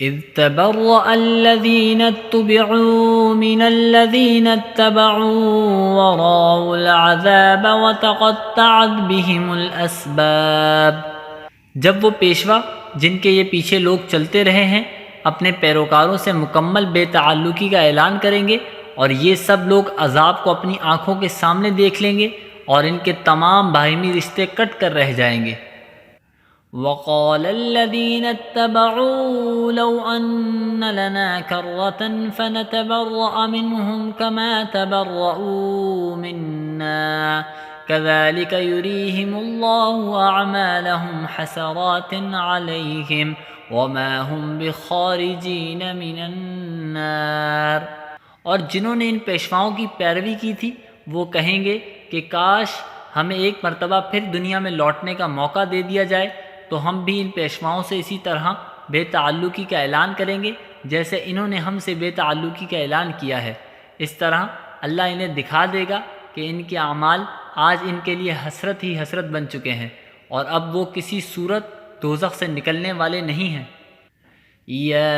اذ تبرأ الذین اتبعوا من الذین اتبعوا ورأوا العذاب وتقطعت بهم الاسباب، جب وہ پیشوا جن کے یہ پیچھے لوگ چلتے رہے ہیں اپنے پیروکاروں سے مکمل بے تعلقی کا اعلان کریں گے، اور یہ سب لوگ عذاب کو اپنی آنکھوں کے سامنے دیکھ لیں گے، اور ان کے تمام باہمی رشتے کٹ کر رہ جائیں گے۔ وقال الذين اتبعوا لو أن لنا كرة فنتبرأ منهم كما تبرؤوا منا كذلك يريهم الله أعمالهم حسرات عليهم وما هم بخارجين من النار۔ اور جنہوں نے ان پیشواؤں کی پیروی کی تھی وہ کہیں گے کہ کاش ہمیں ایک مرتبہ پھر دنیا میں لوٹنے کا موقع دے دیا جائے تو ہم بھی ان پیشواؤں سے اسی طرح بے تعلقی کا اعلان کریں گے جیسے انہوں نے ہم سے بے تعلقی کا اعلان کیا ہے۔ اس طرح اللہ انہیں دکھا دے گا کہ ان کے اعمال آج ان کے لیے حسرت ہی حسرت بن چکے ہیں، اور اب وہ کسی صورت دوزخ سے نکلنے والے نہیں ہیں۔ یا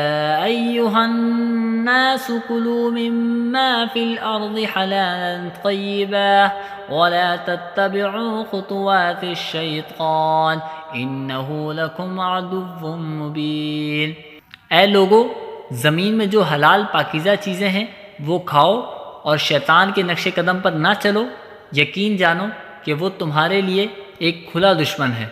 ایہا الناس کلوا مما فی الارض حلالا طیبا ولا تتبعوا خطوات الشیطان انہ لکم عدو مبین۔ اے لوگو، زمین میں جو حلال پاکیزہ چیزیں ہیں وہ کھاؤ اور شیطان کے نقش قدم پر نہ چلو، یقین جانو کہ وہ تمہارے لیے ایک کھلا دشمن ہے۔